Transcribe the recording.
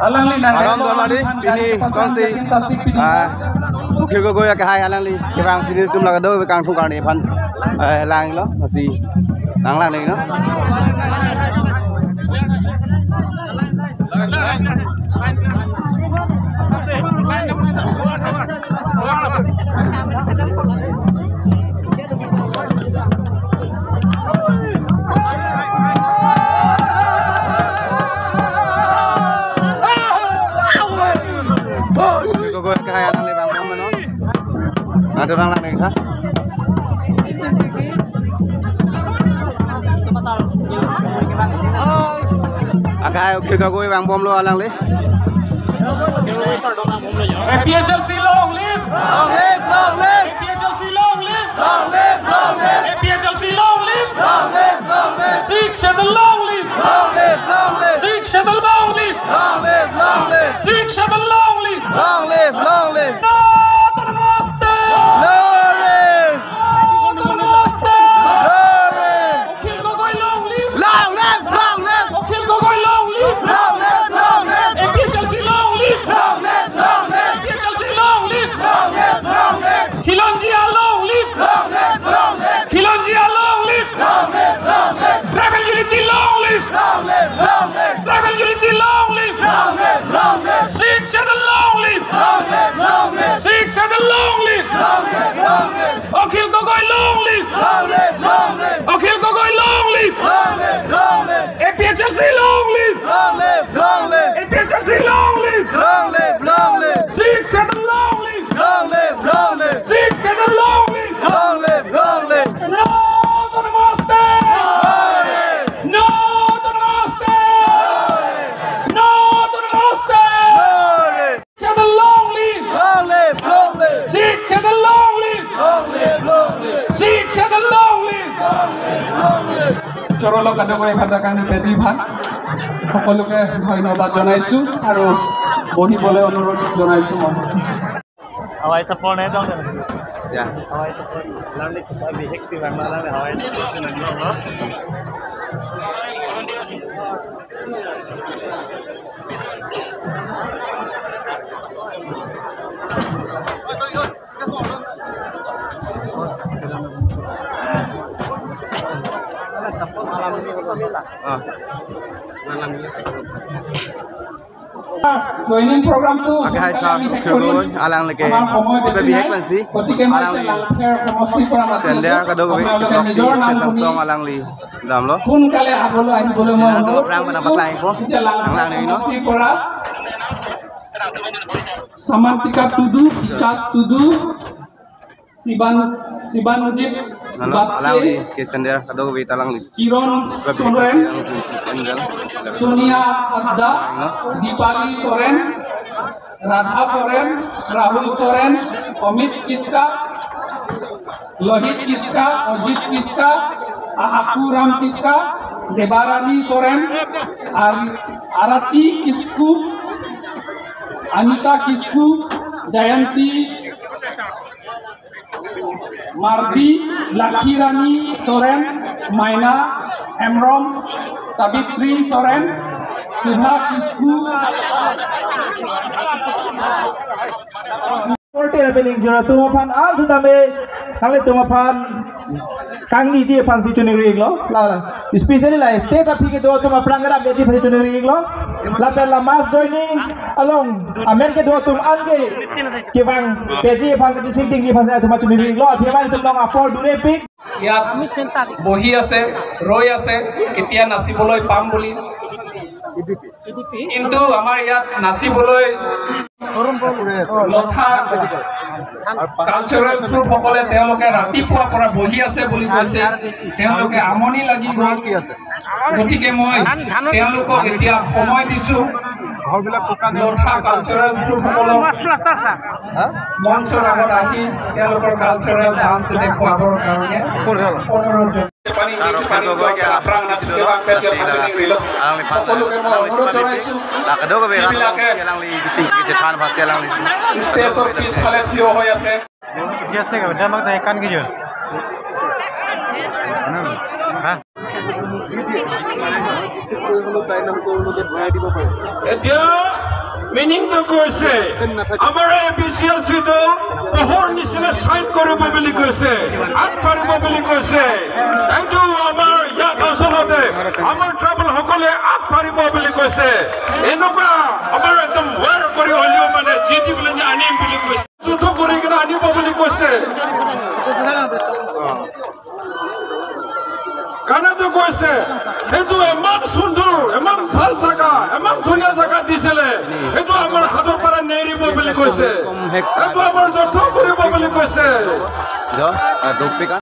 Alam dolari ini konsi ukir go ya kahai alang li kebang sini tum laga do kang phukar ni phan lang lo masih lang ni no kaya lang lebang bom no ada orang lang ni ha agak okay ka koi bang bom lo alang le APHLC long live APHLC long live APHLC long live Sikh Shadal long live Sikh Shadal long live Sikh Shadal long live long live Akhil Gogoi long live Akhil Gogoi long live APHLC long live APHLC long live Sikh Shadal long live Sikh Shadal long live No to Namaste No to Namaste No to Namaste Shadal long live Sikh Shadal long live Sikh Shadal long live Chorolok adogoi bhatakani peji bhat সকলোকে ধন্যবাদ জনাইছো আৰু বহিবলৈ অনুৰোধ জনাইছো মই हवाई चप्पल नहीं जाऊँ ya हवाई चप्पल लाने चप्पल भी एक सी बार लाने हवाई चप्पल नहीं जाऊँ joining program tu agak sah kerjoi alang lagi sebab pensi alang li sender kadang kau song alang li dalam lo kun kale abolo ahi bolo mo tu perang pada pakai po alang ni no Samantika Tudu Vikas Tudu Sibanujit alang li ke sender kadang kau alang li Kiron Soren Sonia Hasda Dipali Soren Radha Soren Rahul Soren Amit Kiska Lohit Kiska Ojit Kiska Ahaku Ram Kiska Debarani Soren Arati Kisku Anita Kisku Jayanti Mardi Lakirani Soren Maina Emrom Sabitri Soren Subha Kisku Porte beling jura tumapan al sudame kali tumapan kang ni je pan situ negeri iglo la especially la stage api ke do tuma prangara beti pan situ negeri iglo la per la mass joining along amen ke do tum ange ke bang peji pan ke sitting ni pan tuma tu negeri iglo api man tum long afford dure pick ইয়াত বহি আছে ৰৈ আছে কেতিয়া নাচিবলৈ পাম বুলি কিন্তু আমাৰ ইয়াত নাচিবলৈ লথা কালচাৰেল গ্ৰুপ সকলে তেওঁলোকে ৰাতিপুৱাৰ পৰা বহি আছে বুলি কৈছে তেওঁলোকে আমনি লাগি গ'ল গতিকে মই তেওঁলোকক এতিয়া সময় দিছো লথা কালচাৰেল গ্ৰুপ সকলক মঞ্চৰ আগত আহি তেওঁলোকৰ কালচাৰেল ডান্স দেখুৱাবৰ কাৰণে অনুৰোধ Hah? এতিয়া মিনিংটো কৈছে আমাৰ APCLC-টো পোহৰ নিচিনা চাইন কৰিব বুলি কৈছে, আগবাঢ়িব বুলি কৈছে। এইটো আমাৰ ইয়াত অঞ্চলতে আমাৰ ট্ৰাইবেলসকলে আগবাঢ়িব বুলি কৈছে। এনেকুৱা আমাৰ একদম ৱেৰ কৰি হ'লেও মানে যি দি বুলি আনিম বুলি কৈছে, যুদ্ধ কৰি কিনে আনিব বুলি কৈছে। কানাটো কৈছে সেইটো ইমান সুন্দৰ, ইমান ভাল জাগা, ইমান ধুনীয়া জাগা দিছিলে, সেইটো আমাৰ হাতৰ পৰা নেৰিব বুলি কৈছে, সেইটো আমাৰ যুদ্ধ কৰিব বুলি কৈছে।